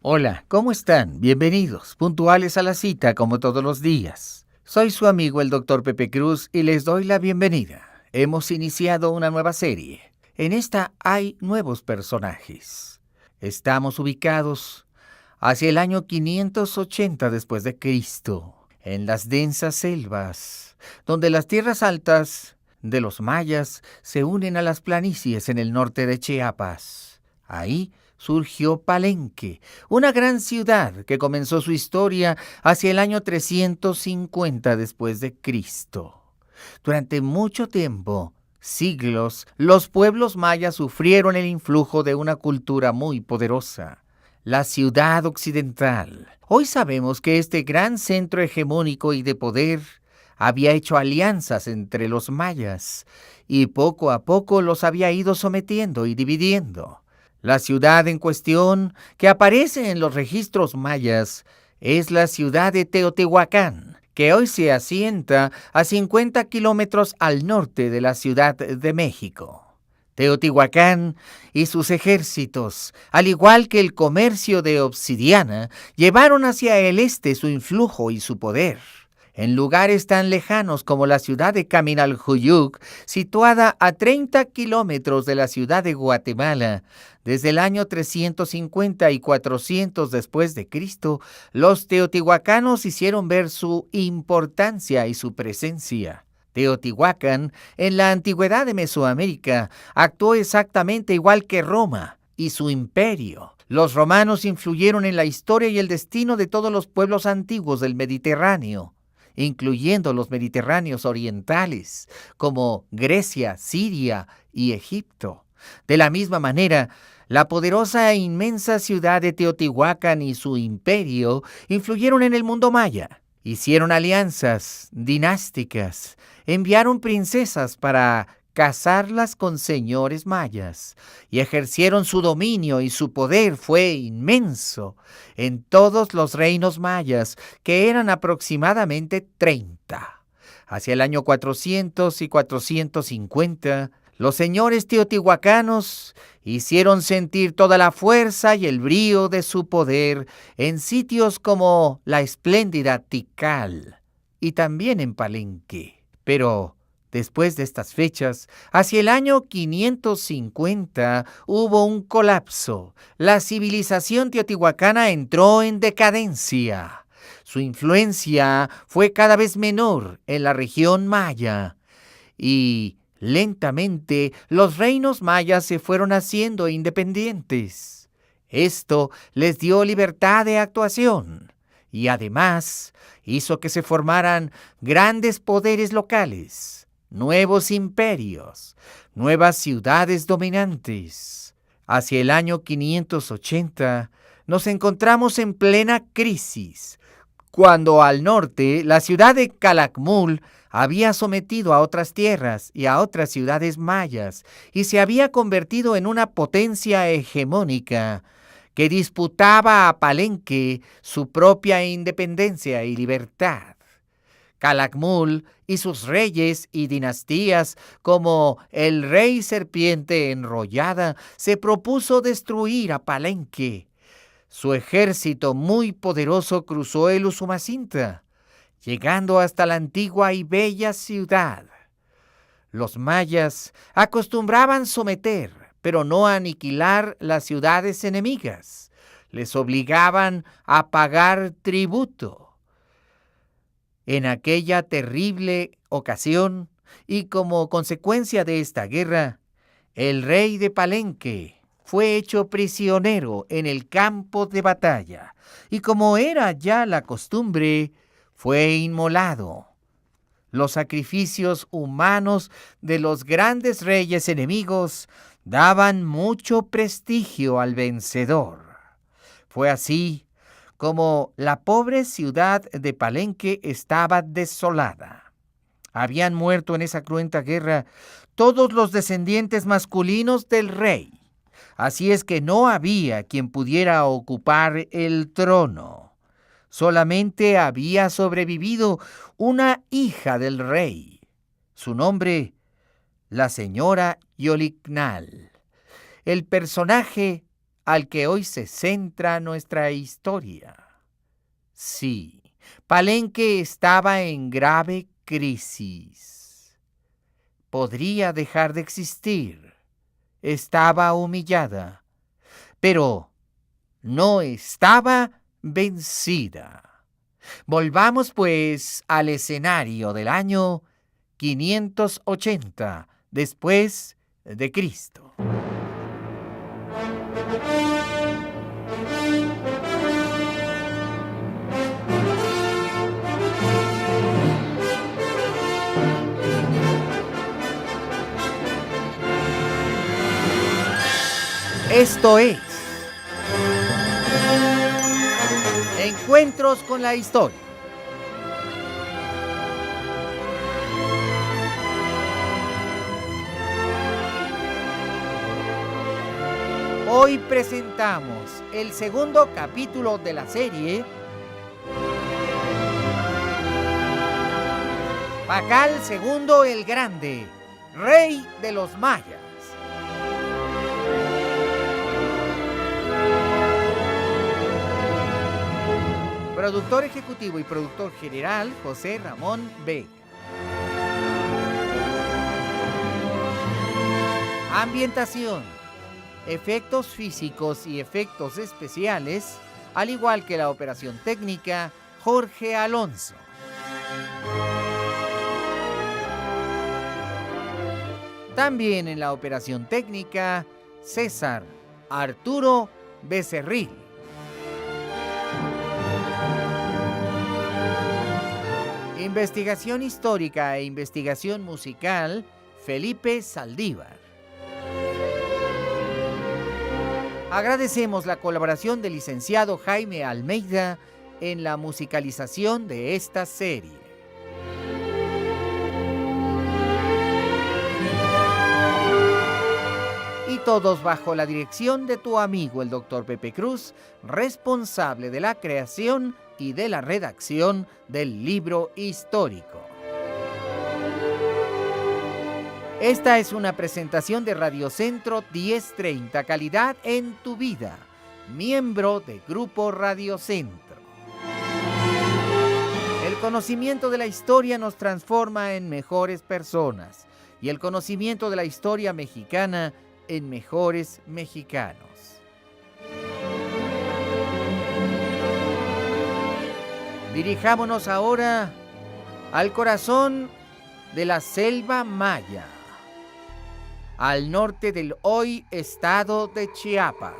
Hola, ¿cómo están? Bienvenidos, puntuales a la cita como todos los días. Soy su amigo el Dr. Pepe Cruz y les doy la bienvenida. Hemos iniciado una nueva serie. En esta hay nuevos personajes. Estamos ubicados hacia el año 580 después de Cristo, en las densas selvas, donde las tierras altas de los mayas se unen a las planicies en el norte de Chiapas. Ahí surgió Palenque, una gran ciudad que comenzó su historia hacia el año 350 después de Cristo. Durante mucho tiempo, siglos, los pueblos mayas sufrieron el influjo de una cultura muy poderosa, la ciudad occidental. Hoy sabemos que este gran centro hegemónico y de poder había hecho alianzas entre los mayas y poco a poco los había ido sometiendo y dividiendo. La ciudad en cuestión, que aparece en los registros mayas, es la ciudad de Teotihuacán, que hoy se asienta a 50 kilómetros al norte de la Ciudad de México. Teotihuacán y sus ejércitos, al igual que el comercio de obsidiana, llevaron hacia el este su influjo y su poder. En lugares tan lejanos como la ciudad de Caminalhuyuc, situada a 30 kilómetros de la ciudad de Guatemala, desde el año 350 y 400 después de Cristo, los teotihuacanos hicieron ver su importancia y su presencia. Teotihuacán, en la antigüedad de Mesoamérica, actuó exactamente igual que Roma y su imperio. Los romanos influyeron en la historia y el destino de todos los pueblos antiguos del Mediterráneo, incluyendo los mediterráneos orientales, como Grecia, Siria y Egipto. De la misma manera, la poderosa e inmensa ciudad de Teotihuacán y su imperio influyeron en el mundo maya. Hicieron alianzas dinásticas, enviaron princesas para casarlas con señores mayas y ejercieron su dominio y su poder fue inmenso en todos los reinos mayas, que eran aproximadamente 30. Hacia el año 400 y 450, los señores teotihuacanos hicieron sentir toda la fuerza y el brío de su poder en sitios como la espléndida Tikal y también en Palenque. Pero después de estas fechas, hacia el año 550, hubo un colapso. La civilización teotihuacana entró en decadencia. Su influencia fue cada vez menor en la región maya y lentamente los reinos mayas se fueron haciendo independientes. Esto les dio libertad de actuación y además hizo que se formaran grandes poderes locales, nuevos imperios, nuevas ciudades dominantes. Hacia el año 580 nos encontramos en plena crisis, cuando al norte la ciudad de Calakmul había sometido a otras tierras y a otras ciudades mayas y se había convertido en una potencia hegemónica que disputaba a Palenque su propia independencia y libertad. Calakmul y sus reyes y dinastías, como el rey serpiente enrollada, se propuso destruir a Palenque. Su ejército muy poderoso cruzó el Usumacinta, llegando hasta la antigua y bella ciudad. Los mayas acostumbraban someter, pero no aniquilar las ciudades enemigas. Les obligaban a pagar tributo. En aquella terrible ocasión, y como consecuencia de esta guerra, el rey de Palenque fue hecho prisionero en el campo de batalla, y como era ya la costumbre, fue inmolado. Los sacrificios humanos de los grandes reyes enemigos daban mucho prestigio al vencedor. Fue así como la pobre ciudad de Palenque estaba desolada. Habían muerto en esa cruenta guerra todos los descendientes masculinos del rey. Así es que no había quien pudiera ocupar el trono. Solamente había sobrevivido una hija del rey. Su nombre, la señora Yolicnal. El personaje al que hoy se centra nuestra historia. Sí, Palenque estaba en grave crisis. Podría dejar de existir. Estaba humillada, pero no estaba vencida. Volvamos pues al escenario del año 580 después de Cristo. Esto es Encuentros con la Historia. Hoy presentamos el segundo capítulo de la serie Pacal II el Grande, rey de los mayas. Productor ejecutivo y productor general, José Ramón Vega. Ambientación, efectos físicos y efectos especiales, al igual que la operación técnica, Jorge Alonso. También en la operación técnica, César Arturo Becerril. Investigación histórica e investigación musical, Felipe Saldívar. Agradecemos la colaboración del licenciado Jaime Almeida en la musicalización de esta serie. Y todos bajo la dirección de tu amigo el Dr. Pepe Cruz, responsable de la creación y de la redacción del libro histórico. Esta es una presentación de Radio Centro 1030, calidad en tu vida, miembro de Grupo Radio Centro. El conocimiento de la historia nos transforma en mejores personas y el conocimiento de la historia mexicana en mejores mexicanos. Dirijámonos ahora al corazón de la selva maya, al norte del hoy estado de Chiapas.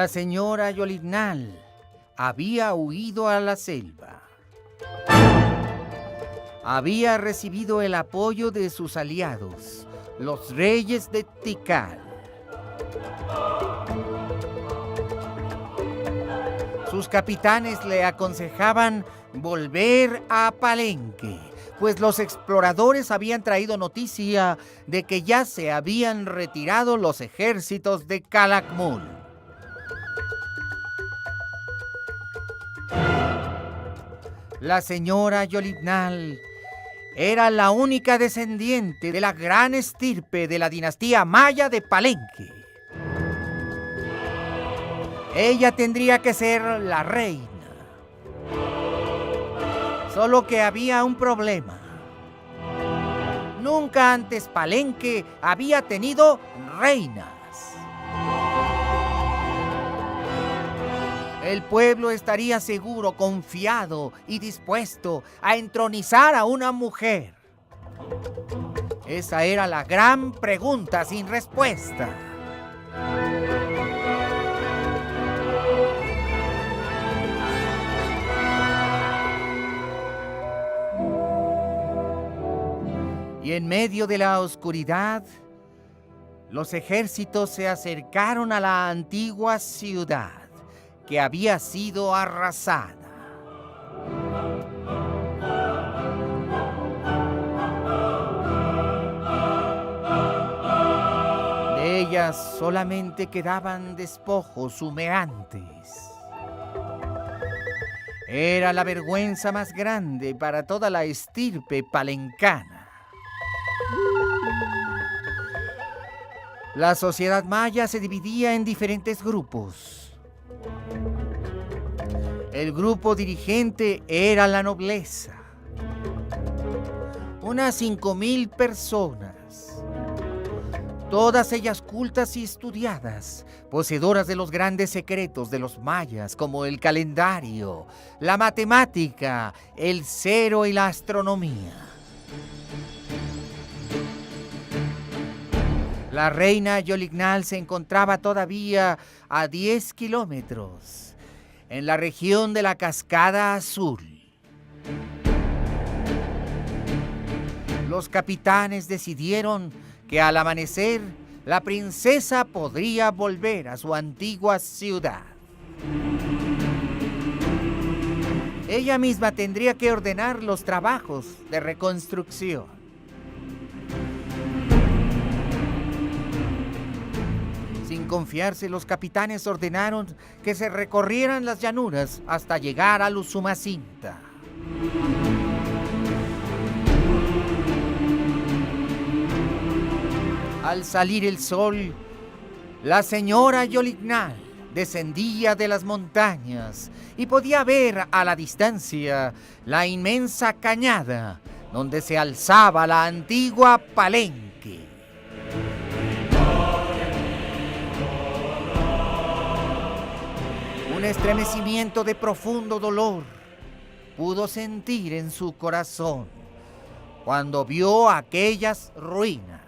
La señora Yolignal había huido a la selva. Había recibido el apoyo de sus aliados, los reyes de Tikal. Sus capitanes le aconsejaban volver a Palenque, pues los exploradores habían traído noticia de que ya se habían retirado los ejércitos de Calakmul. La señora Yolignal era la única descendiente de la gran estirpe de la dinastía maya de Palenque. Ella tendría que ser la reina. Solo que había un problema. Nunca antes Palenque había tenido reinas. El pueblo estaría seguro, confiado y dispuesto a entronizar a una mujer. Esa era la gran pregunta sin respuesta. Y Y en medio de la oscuridad, los ejércitos se acercaron a la antigua ciudad que había sido arrasada. De ellas solamente quedaban despojos humeantes. Era la vergüenza más grande para toda la estirpe palencana. La sociedad maya se dividía en diferentes grupos. El grupo dirigente era la nobleza. Unas 5,000 personas. Todas ellas cultas y estudiadas, poseedoras de los grandes secretos de los mayas, como el calendario, la matemática, el cero y la astronomía. La reina Yolignal se encontraba todavía a 10 kilómetros, en la región de la Cascada Azul. Los capitanes decidieron que al amanecer la princesa podría volver a su antigua ciudad. Ella misma tendría que ordenar los trabajos de reconstrucción. Sin confiarse, los capitanes ordenaron que se recorrieran las llanuras hasta llegar a Usumacinta. Al salir el sol, la señora Yolignal descendía de las montañas y podía ver a la distancia la inmensa cañada donde se alzaba la antigua Palenque. Un estremecimiento de profundo dolor pudo sentir en su corazón cuando vio aquellas ruinas.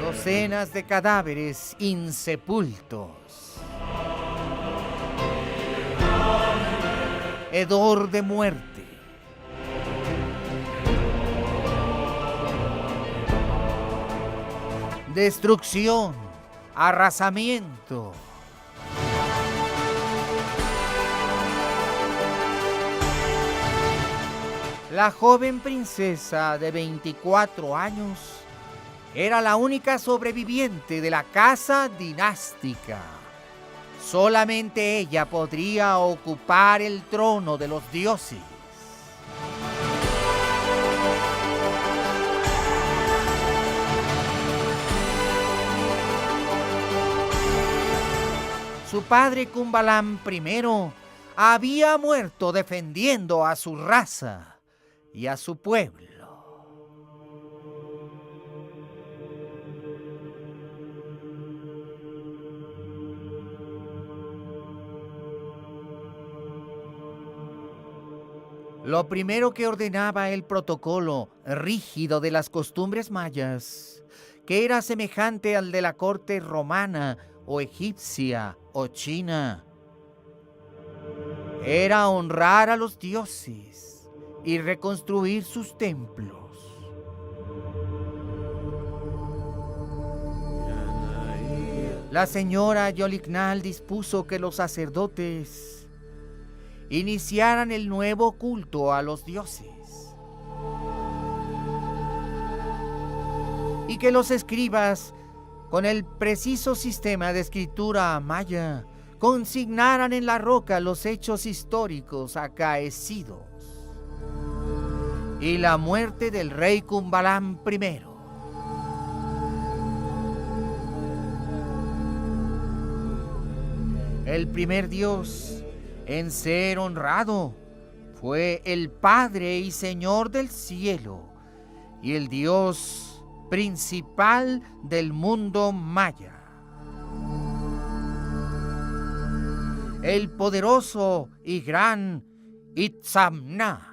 Docenas de cadáveres insepultos. Hedor de muerte. Destrucción, arrasamiento. La joven princesa de 24 años era la única sobreviviente de la casa dinástica. Solamente ella podría ocupar el trono de los dioses. Su padre Cumbalam I había muerto defendiendo a su raza y a su pueblo. Lo primero que ordenaba el protocolo rígido de las costumbres mayas, que era semejante al de la corte romana o egipcia o china, era honrar a los dioses y reconstruir sus templos. La señora Yolignal dispuso que los sacerdotes iniciaran el nuevo culto a los dioses y que los escribas, con el preciso sistema de escritura maya, consignaran en la roca los hechos históricos acaecidos y la muerte del rey Cumbalam I. El primer dios en ser honrado fue el Padre y Señor del cielo y el Dios principal del mundo maya. El poderoso y gran Itzamna.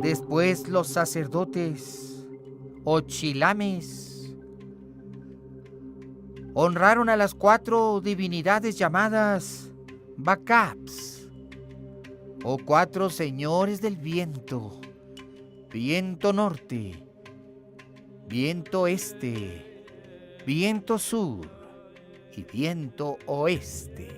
Después los sacerdotes o Chilames. Honraron a las 4 divinidades llamadas Bacaps, o 4 señores del viento: viento norte, viento este, viento sur y viento oeste.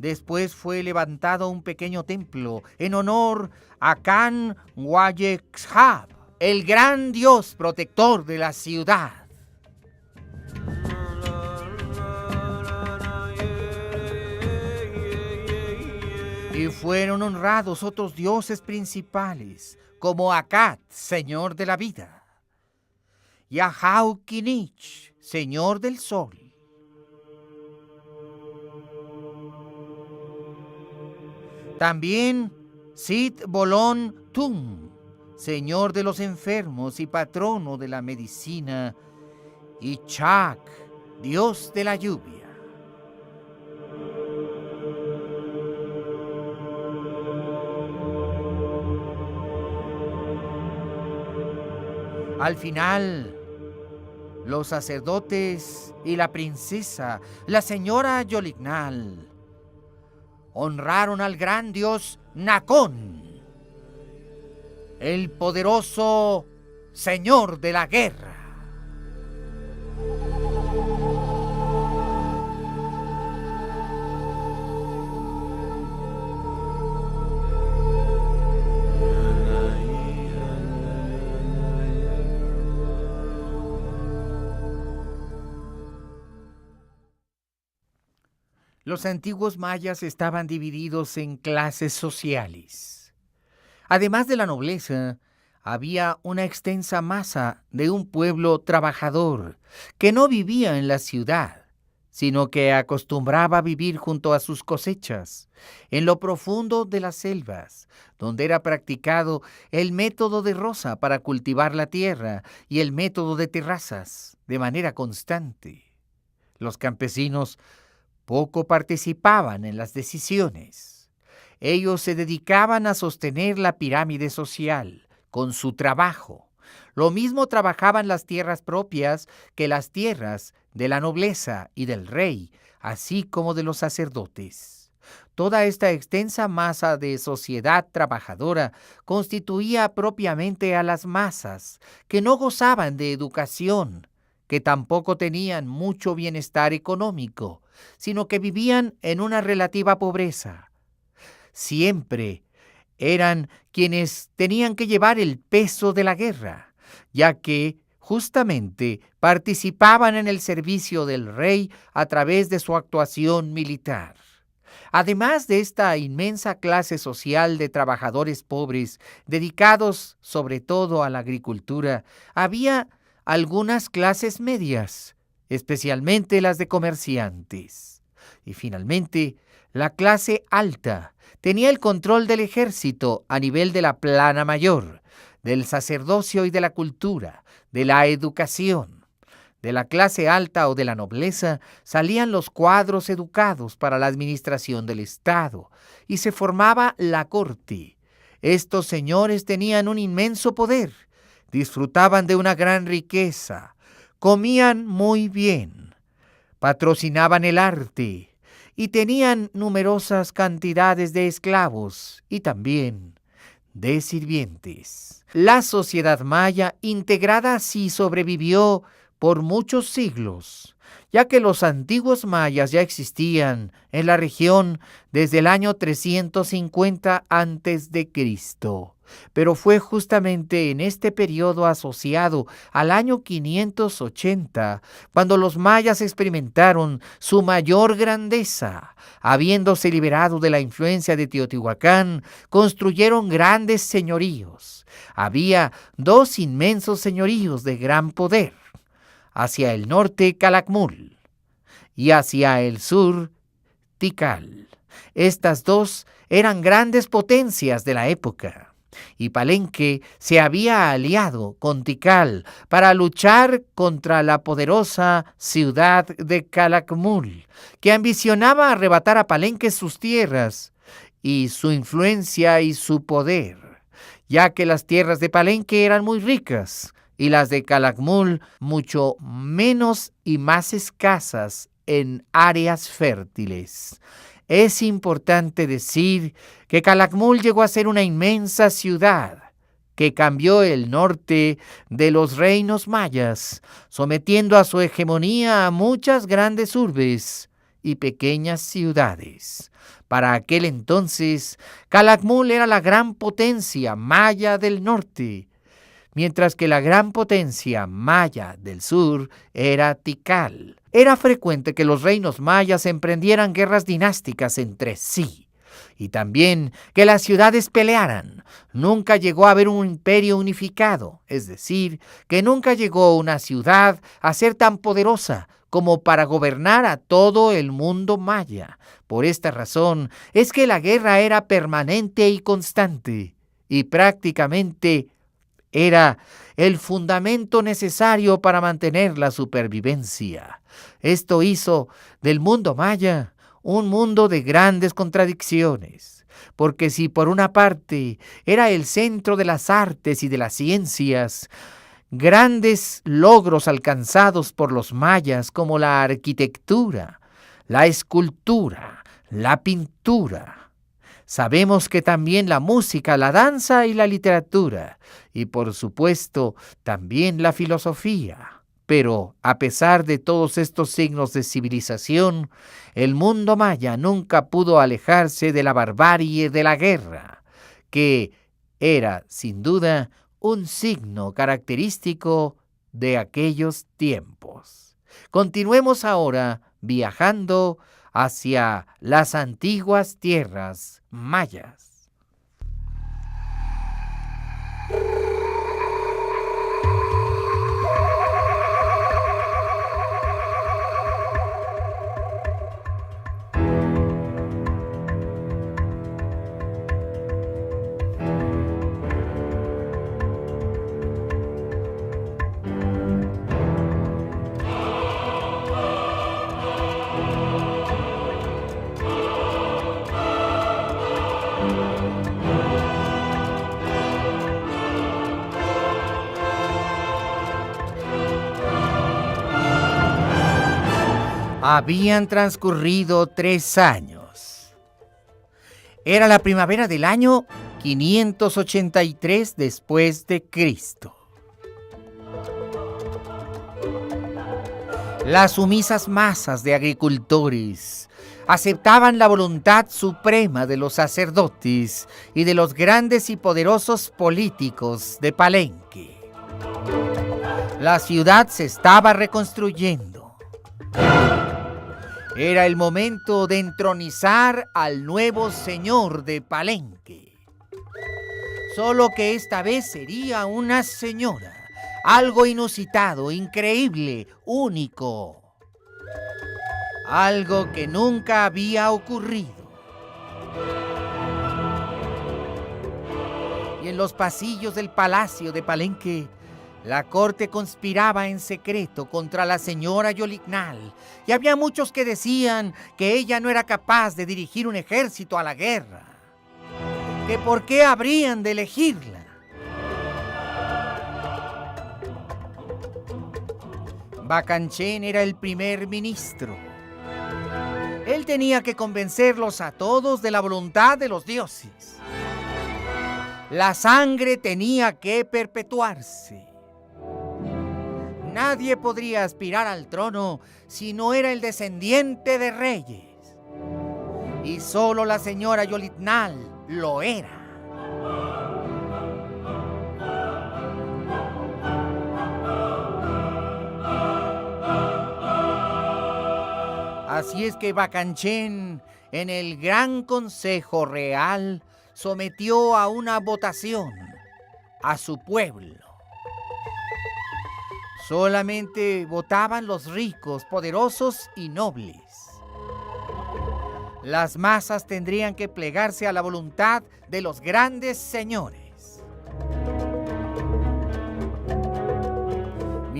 Después fue levantado un pequeño templo en honor a Can Wayexhab, el gran dios protector de la ciudad. Y fueron honrados otros dioses principales, como Akat, señor de la vida, y Ahaukinich, señor del sol. También Sit Bolón Tum, señor de los enfermos y patrono de la medicina, y Chak, dios de la lluvia. Al final, los sacerdotes y la princesa, la señora Yolignal, honraron al gran dios Nacón, el poderoso señor de la guerra. Los antiguos mayas estaban divididos en clases sociales. Además de la nobleza, había una extensa masa de un pueblo trabajador que no vivía en la ciudad, sino que acostumbraba a vivir junto a sus cosechas, en lo profundo de las selvas, donde era practicado el método de roza para cultivar la tierra y el método de terrazas de manera constante. Los campesinos poco participaban en las decisiones. Ellos se dedicaban a sostener la pirámide social con su trabajo. Lo mismo trabajaban las tierras propias que las tierras de la nobleza y del rey, así como de los sacerdotes. Toda esta extensa masa de sociedad trabajadora constituía propiamente a las masas que no gozaban de educación, que tampoco tenían mucho bienestar económico, sino que vivían en una relativa pobreza. Siempre eran quienes tenían que llevar el peso de la guerra, ya que justamente participaban en el servicio del rey a través de su actuación militar. Además de esta inmensa clase social de trabajadores pobres, dedicados sobre todo a la agricultura, había algunas clases medias, especialmente las de comerciantes. Y finalmente, la clase alta tenía el control del ejército a nivel de la plana mayor, del sacerdocio y de la cultura, de la educación. De la clase alta o de la nobleza salían los cuadros educados para la administración del Estado y se formaba la corte. Estos señores tenían un inmenso poder, disfrutaban de una gran riqueza, comían muy bien, patrocinaban el arte y tenían numerosas cantidades de esclavos y también de sirvientes. La sociedad maya integrada así sobrevivió por muchos siglos, ya que los antiguos mayas ya existían en la región desde el año 350 a.C., pero fue justamente en este periodo asociado al año 580 cuando los mayas experimentaron su mayor grandeza. Habiéndose liberado de la influencia de Teotihuacán, construyeron grandes señoríos. Había 2 inmensos señoríos de gran poder: hacia el norte Calakmul y hacia el sur Tikal. Estas 2 eran grandes potencias de la época. y Palenque se había aliado con Tikal para luchar contra la poderosa ciudad de Calakmul, que ambicionaba arrebatar a Palenque sus tierras y su influencia y su poder, ya que las tierras de Palenque eran muy ricas y las de Calakmul mucho menos y más escasas en áreas fértiles. Es importante decir que Calakmul llegó a ser una inmensa ciudad que cambió el norte de los reinos mayas, sometiendo a su hegemonía a muchas grandes urbes y pequeñas ciudades. Para aquel entonces, Calakmul era la gran potencia maya del norte, mientras que la gran potencia maya del sur era Tikal. Era frecuente que los reinos mayas emprendieran guerras dinásticas entre sí, y también que las ciudades pelearan. Nunca llegó a haber un imperio unificado, es decir, que nunca llegó una ciudad a ser tan poderosa como para gobernar a todo el mundo maya. Por esta razón es que la guerra era permanente y constante, y prácticamente era el fundamento necesario para mantener la supervivencia. Esto hizo del mundo maya un mundo de grandes contradicciones, porque si por una parte era el centro de las artes y de las ciencias, grandes logros alcanzados por los mayas como la arquitectura, la escultura, la pintura. Sabemos que también la música, la danza y la literatura, y por supuesto también la filosofía. Pero a pesar de todos estos signos de civilización, el mundo maya nunca pudo alejarse de la barbarie de la guerra, que era sin duda un signo característico de aquellos tiempos. Continuemos ahora viajando hacia las antiguas tierras mayas. Habían transcurrido 3 años. Era la primavera del año 583 después de Cristo. Las sumisas masas de agricultores aceptaban la voluntad suprema de los sacerdotes y de los grandes y poderosos políticos de Palenque. La ciudad se estaba reconstruyendo. Era el momento de entronizar al nuevo señor de Palenque. Solo que esta vez sería una señora. Algo inusitado, increíble, único. Algo que nunca había ocurrido. Y en los pasillos del palacio de Palenque, la corte conspiraba en secreto contra la señora Yolignal, y había muchos que decían que ella no era capaz de dirigir un ejército a la guerra, que por qué habrían de elegirla. Bacanchen era el primer ministro. Él tenía que convencerlos a todos de la voluntad de los dioses. La sangre tenía que perpetuarse. Nadie podría aspirar al trono si no era el descendiente de reyes. Y solo la señora Yolignal lo era. Así es que Bacanchen, en el Gran Consejo Real, sometió a una votación a su pueblo. Solamente votaban los ricos, poderosos y nobles. Las masas tendrían que plegarse a la voluntad de los grandes señores.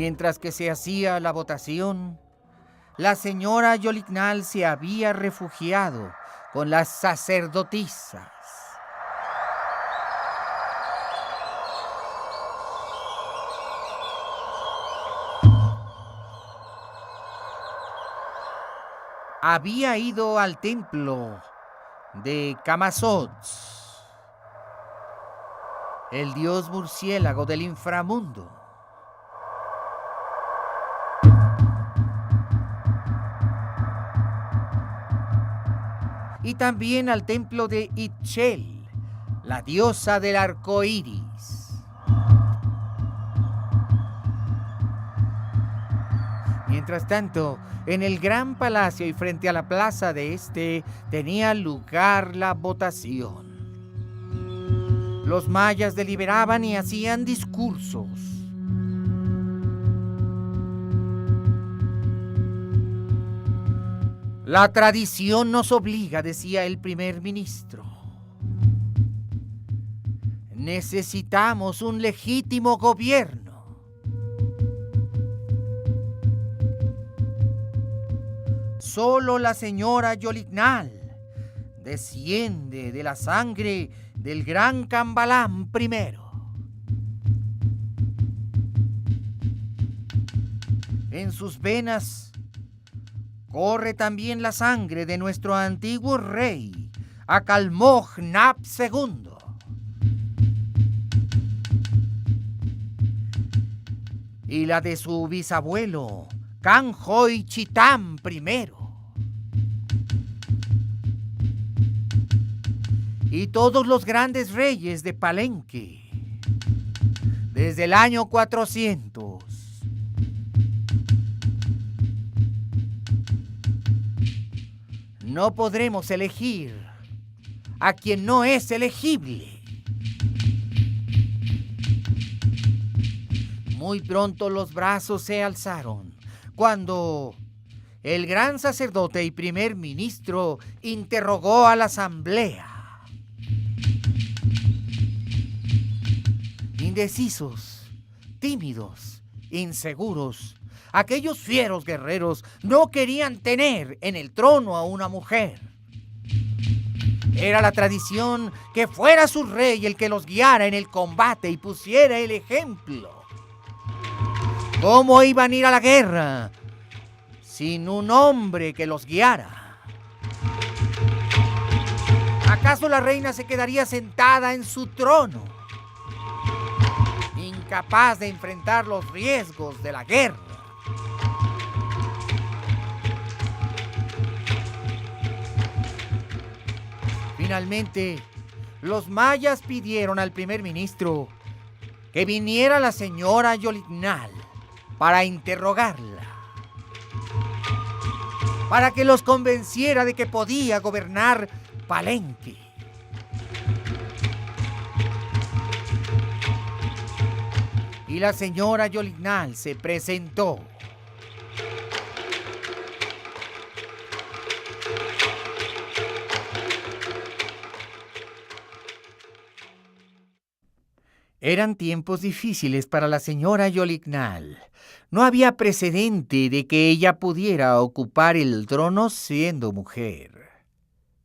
Mientras que se hacía la votación, la señora Yolignal se había refugiado con las sacerdotisas. Había ido al templo de Camazotz, el dios murciélago del inframundo. Y también al templo de Itchel, la diosa del arco iris. Mientras tanto, en el gran palacio y frente a la plaza de este tenía lugar la votación. Los mayas deliberaban y hacían discursos. La tradición nos obliga, decía el primer ministro. Necesitamos un legítimo gobierno. Solo la señora Yolignal desciende de la sangre del gran Cambalán I. En sus venas corre también la sangre de nuestro antiguo rey, Acalmoj-Nap II. Y la de su bisabuelo, Canjoy Chitán I. Y todos los grandes reyes de Palenque, desde el año 400. No podremos elegir a quien no es elegible. Muy pronto los brazos se alzaron cuando el gran sacerdote y primer ministro interrogó a la asamblea. Indecisos, tímidos, inseguros, aquellos fieros guerreros no querían tener en el trono a una mujer. Era la tradición que fuera su rey el que los guiara en el combate y pusiera el ejemplo. ¿Cómo iban a ir a la guerra sin un hombre que los guiara? ¿Acaso la reina se quedaría sentada en su trono, incapaz de enfrentar los riesgos de la guerra? Finalmente, los mayas pidieron al primer ministro que viniera la señora Yolignal para interrogarla, para que los convenciera de que podía gobernar Palenque. Y la señora Yolignal se presentó. Eran tiempos difíciles para la señora Yolignal. No había precedente de que ella pudiera ocupar el trono siendo mujer.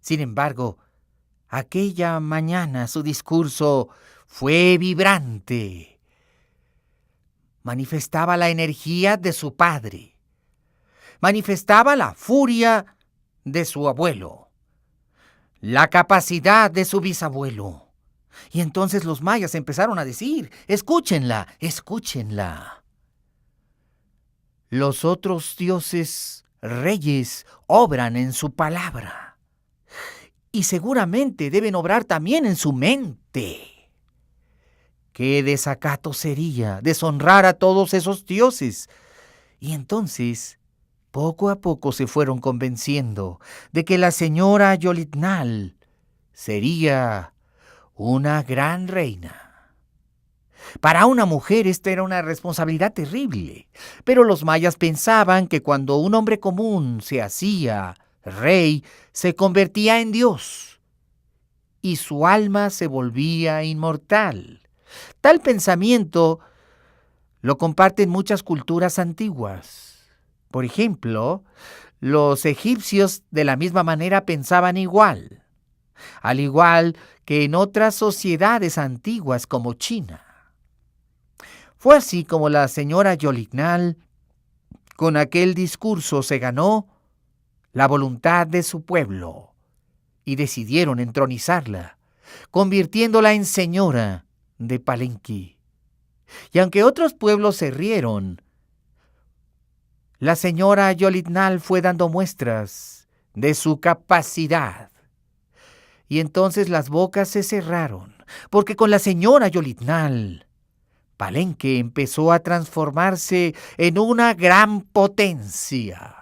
Sin embargo, aquella mañana su discurso fue vibrante. Manifestaba la energía de su padre. Manifestaba la furia de su abuelo. La capacidad de su bisabuelo. Y entonces los mayas empezaron a decir: escúchenla, escúchenla. Los otros dioses reyes obran en su palabra. Y seguramente deben obrar también en su mente. Qué desacato sería deshonrar a todos esos dioses. Y entonces, poco a poco se fueron convenciendo de que la señora Yolignal sería una gran reina. Para una mujer esta era una responsabilidad terrible, pero los mayas pensaban que cuando un hombre común se hacía rey, se convertía en Dios y su alma se volvía inmortal. Tal pensamiento Lo comparten muchas culturas antiguas. Por ejemplo, los egipcios de la misma manera pensaban igual, al igual que en otras sociedades antiguas como China. Fue así como la señora Jolignal, con aquel discurso, se ganó la voluntad de su pueblo y decidieron entronizarla, convirtiéndola en señora de Palenque. Y aunque otros pueblos se rieron, la señora Jolignal fue dando muestras de su capacidad. Y entonces las bocas se cerraron, porque con la señora Jolignal, Palenque empezó a transformarse en una gran potencia.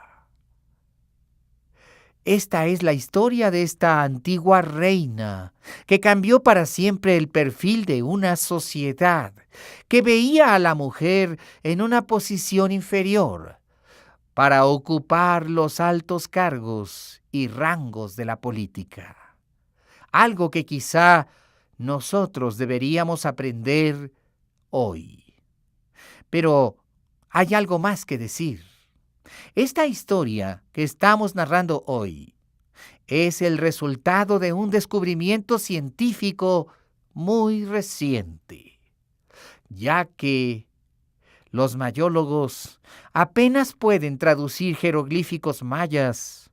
Esta es la historia de esta antigua reina que cambió para siempre el perfil de una sociedad que veía a la mujer en una posición inferior para ocupar los altos cargos y rangos de la política. Algo que quizá nosotros deberíamos aprender hoy. Pero hay algo más que decir. Esta historia que estamos narrando hoy es el resultado de un descubrimiento científico muy reciente, ya que los mayólogos apenas pueden traducir jeroglíficos mayas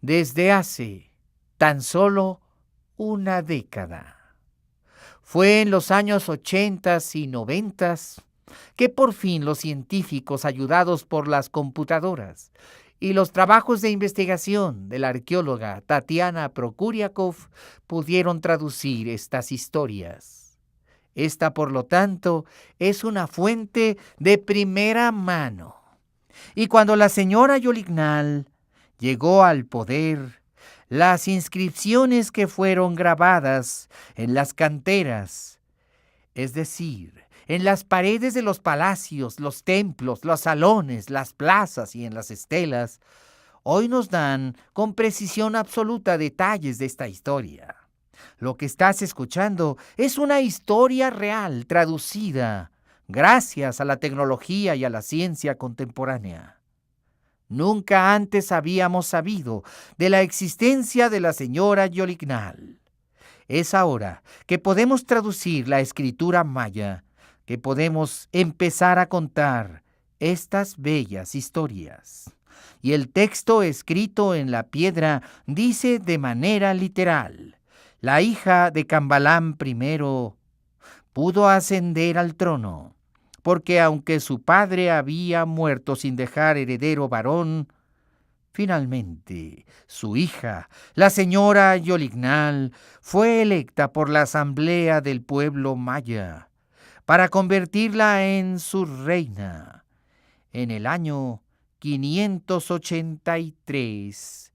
desde hace tan solo una década. Fue en los años 80 y 90 que por fin los científicos, ayudados por las computadoras y los trabajos de investigación de la arqueóloga Tatiana Prokuriakov, pudieron traducir estas historias. Esta, por lo tanto, es una fuente de primera mano. Y cuando la señora Jolignal llegó al poder, las inscripciones que fueron grabadas en las canteras, es decir, en las paredes de los palacios, los templos, los salones, las plazas y en las estelas, hoy nos dan con precisión absoluta detalles de esta historia. Lo que estás escuchando es una historia real traducida gracias a la tecnología y a la ciencia contemporánea. Nunca antes habíamos sabido de la existencia de la señora Jolignal. Es ahora que podemos traducir la escritura maya, que podemos empezar a contar estas bellas historias. Y el texto escrito en la piedra dice de manera literal: la hija de Cambalam I pudo ascender al trono, porque aunque su padre había muerto sin dejar heredero varón, finalmente su hija, la señora Jolignal, fue electa por la asamblea del pueblo maya para convertirla en su reina en el año 583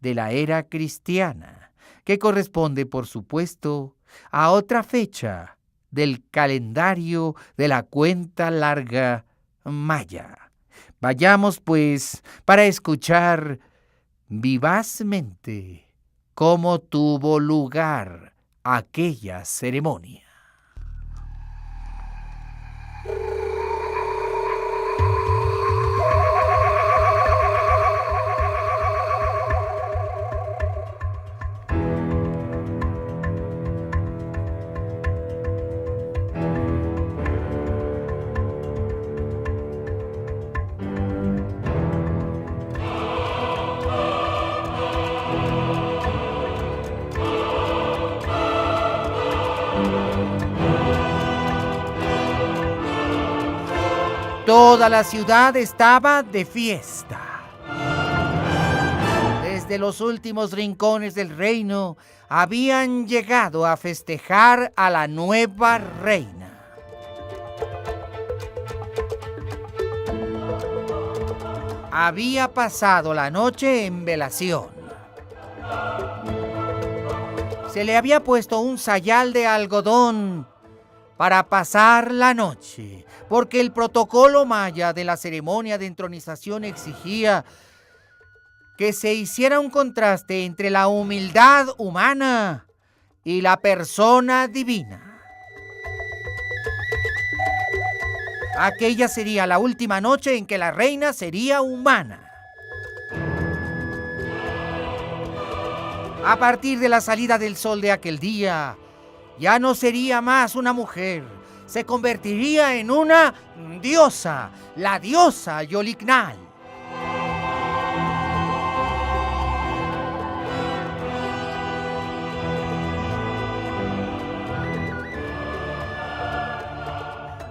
de la era cristiana, que corresponde, por supuesto, a otra fecha del calendario de la cuenta larga maya. Vayamos, pues, para escuchar vivazmente cómo tuvo lugar aquella ceremonia. Toda la ciudad estaba de fiesta. Desde los últimos rincones del reino habían llegado a festejar a la nueva reina. Había pasado la noche en velación. Se le había puesto un sayal de algodón para pasar la noche, porque el protocolo maya de la ceremonia de entronización exigía que se hiciera un contraste entre la humildad humana y la persona divina. Aquella sería la última noche en que la reina sería humana. A partir de la salida del sol de aquel día, ya no sería más una mujer, se convertiría en una diosa, la diosa Yolignal.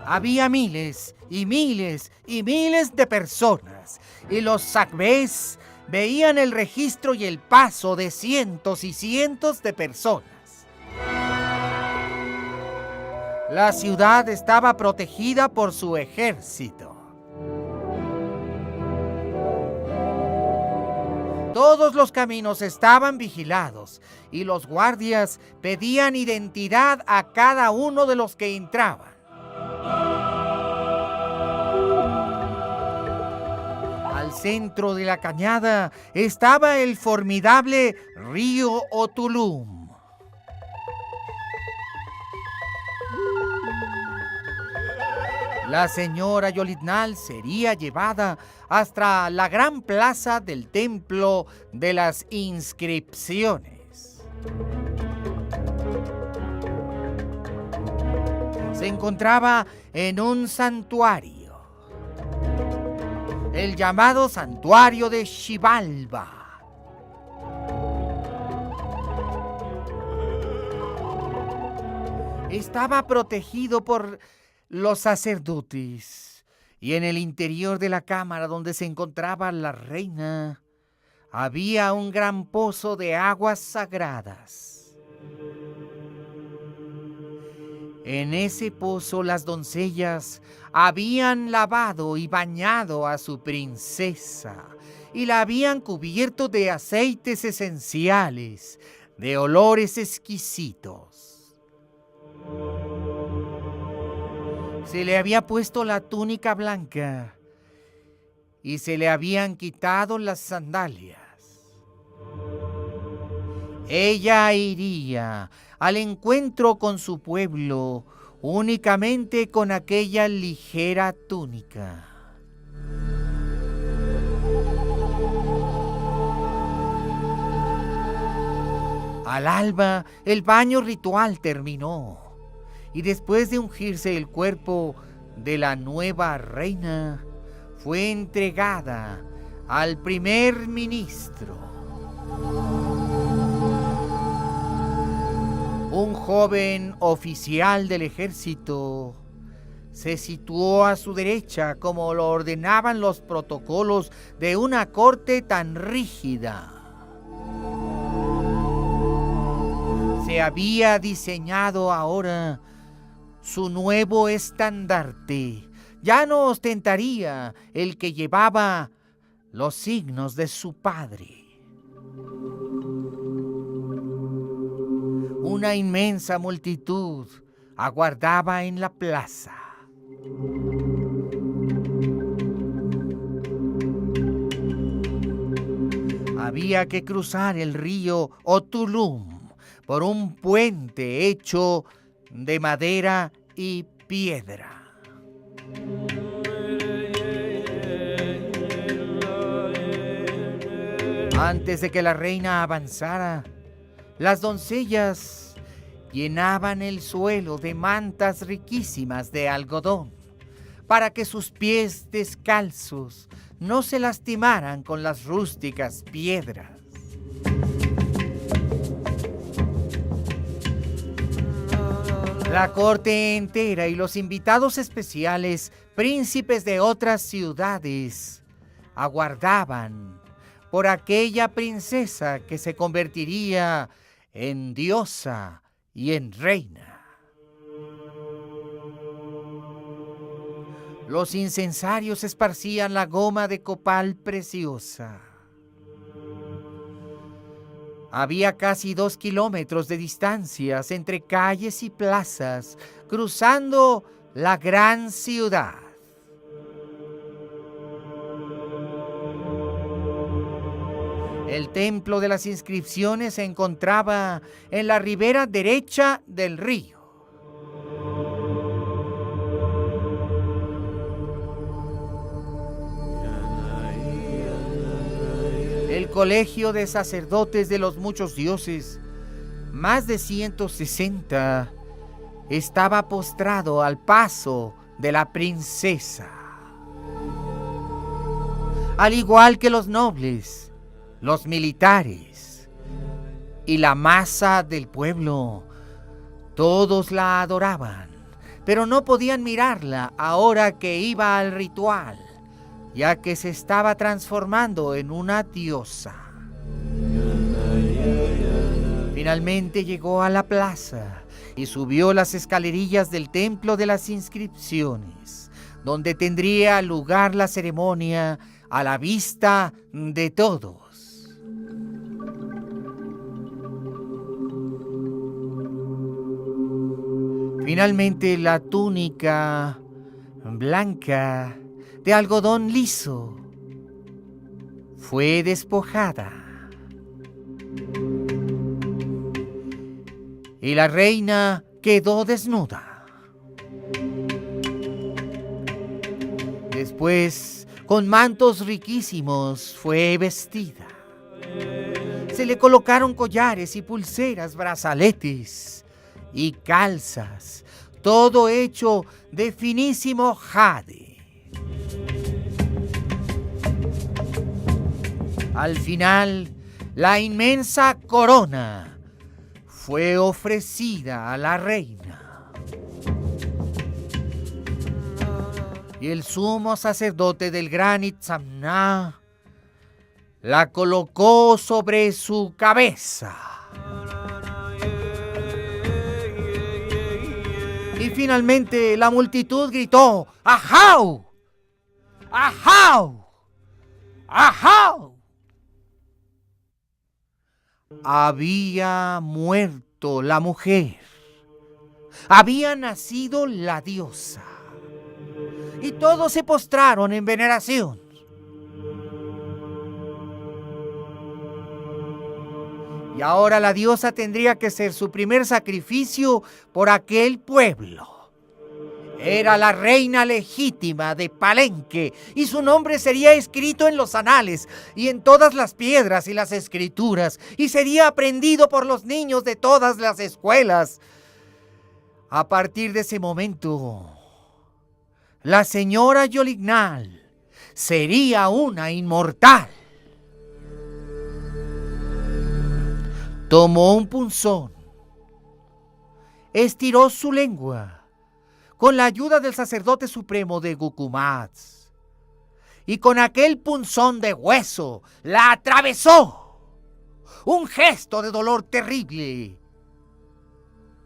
Había miles y miles y miles de personas, y los Sagbés veían el registro y el paso de cientos y cientos de personas. La ciudad estaba protegida por su ejército. Todos los caminos estaban vigilados y los guardias pedían identidad a cada uno de los que entraban. Al centro de la cañada estaba el formidable río Otulum. La señora Yolignal sería llevada hasta la gran plaza del Templo de las Inscripciones. Se encontraba en un santuario, el llamado Santuario de Xibalba. Estaba protegido por los sacerdotes, y en el interior de la cámara donde se encontraba la reina había un gran pozo de aguas sagradas. En ese pozo las doncellas habían lavado y bañado a su princesa y la habían cubierto de aceites esenciales, de olores exquisitos. Se le había puesto la túnica blanca y se le habían quitado las sandalias. Ella iría al encuentro con su pueblo únicamente con aquella ligera túnica. Al alba, el baño ritual terminó, y después de ungirse el cuerpo de la nueva reina, fue entregada al primer ministro. Un joven oficial del ejército se situó a su derecha como lo ordenaban los protocolos de una corte tan rígida. Se había diseñado ahora su nuevo estandarte. Ya no ostentaría el que llevaba los signos de su padre. Una inmensa multitud aguardaba en la plaza. Había que cruzar el río Otulum por un puente hecho de madera y piedra. Antes de que la reina avanzara, las doncellas llenaban el suelo de mantas riquísimas de algodón para que sus pies descalzos no se lastimaran con las rústicas piedras. La corte entera y los invitados especiales, príncipes de otras ciudades, aguardaban por aquella princesa que se convertiría en diosa y en reina. Los incensarios esparcían la goma de copal preciosa. Había casi 2 kilómetros de distancias entre calles y plazas, cruzando la gran ciudad. El templo de las inscripciones se encontraba en la ribera derecha del río. colegio de sacerdotes de los muchos dioses, más de 160, estaba postrado al paso de la princesa. Al igual que los nobles, los militares y la masa del pueblo, todos la adoraban, pero no podían mirarla ahora que iba al ritual, ya que se estaba transformando en una diosa. Finalmente llegó a la plaza y subió las escalerillas del templo de las inscripciones, donde tendría lugar la ceremonia a la vista de todos. Finalmente la túnica blanca de algodón liso fue despojada y la reina quedó desnuda. Después, con mantos riquísimos, fue vestida. Se le colocaron collares y pulseras, brazaletes y calzas, todo hecho de finísimo jade. Al final, la inmensa corona fue ofrecida a la reina. Y el sumo sacerdote del gran Itzamna la colocó sobre su cabeza. Y finalmente la multitud gritó: ¡Ajau! ¡Ajau! ¡Ajau! Había muerto la mujer. Había nacido la diosa. Y todos se postraron en veneración. Y ahora la diosa tendría que ser su primer sacrificio por aquel pueblo. Era la reina legítima de Palenque y su nombre sería escrito en los anales y en todas las piedras y las escrituras y sería aprendido por los niños de todas las escuelas. A partir de ese momento, la señora Yolignal sería una inmortal. Tomó un punzón, estiró su lengua con la ayuda del sacerdote supremo de Gucumatz, y con aquel punzón de hueso la atravesó. Un gesto de dolor terrible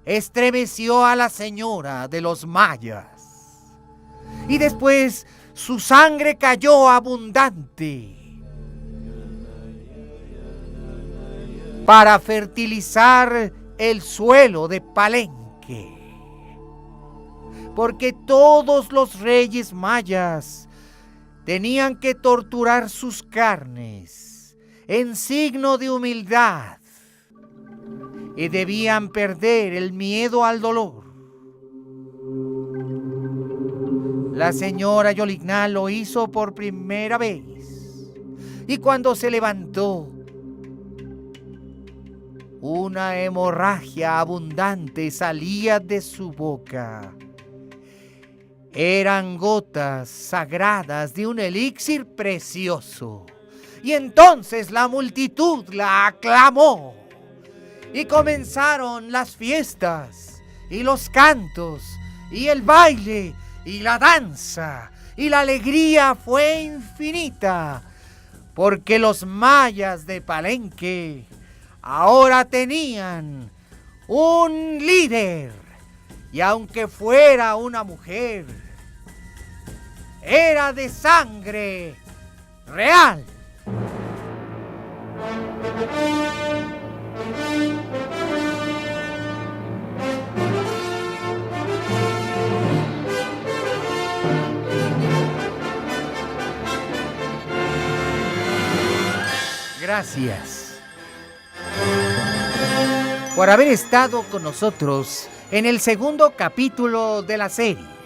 estremeció a la señora de los mayas, y después su sangre cayó abundante para fertilizar el suelo de Palenque. Porque todos los reyes mayas tenían que torturar sus carnes en signo de humildad y debían perder el miedo al dolor. La señora Yolignal lo hizo por primera vez y cuando se levantó, una hemorragia abundante salía de su boca. Eran gotas sagradas de un elixir precioso. Y entonces la multitud la aclamó. Y comenzaron las fiestas, y los cantos, y el baile, y la danza. Y la alegría fue infinita, porque los mayas de Palenque ahora tenían un líder. Y aunque fuera una mujer, era de sangre real. Gracias por haber estado con nosotros en el segundo capítulo de la serie.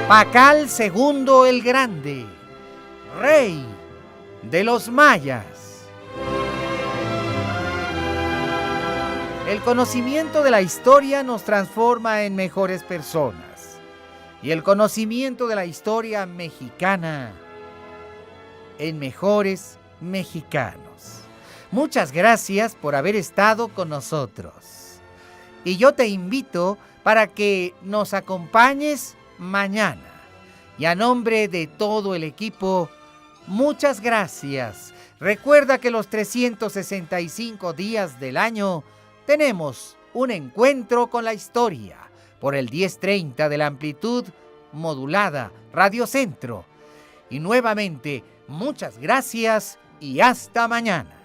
Pakal II el Grande, rey de los mayas. El conocimiento de la historia nos transforma en mejores personas. Y el conocimiento de la historia mexicana en mejores mexicanos. Muchas gracias por haber estado con nosotros. Y yo te invito para que nos acompañes mañana. Y a nombre de todo el equipo, muchas gracias. Recuerda que los 365 días del año tenemos un encuentro con la historia por el 1030 de la amplitud modulada Radio Centro. Y nuevamente, muchas gracias y hasta mañana.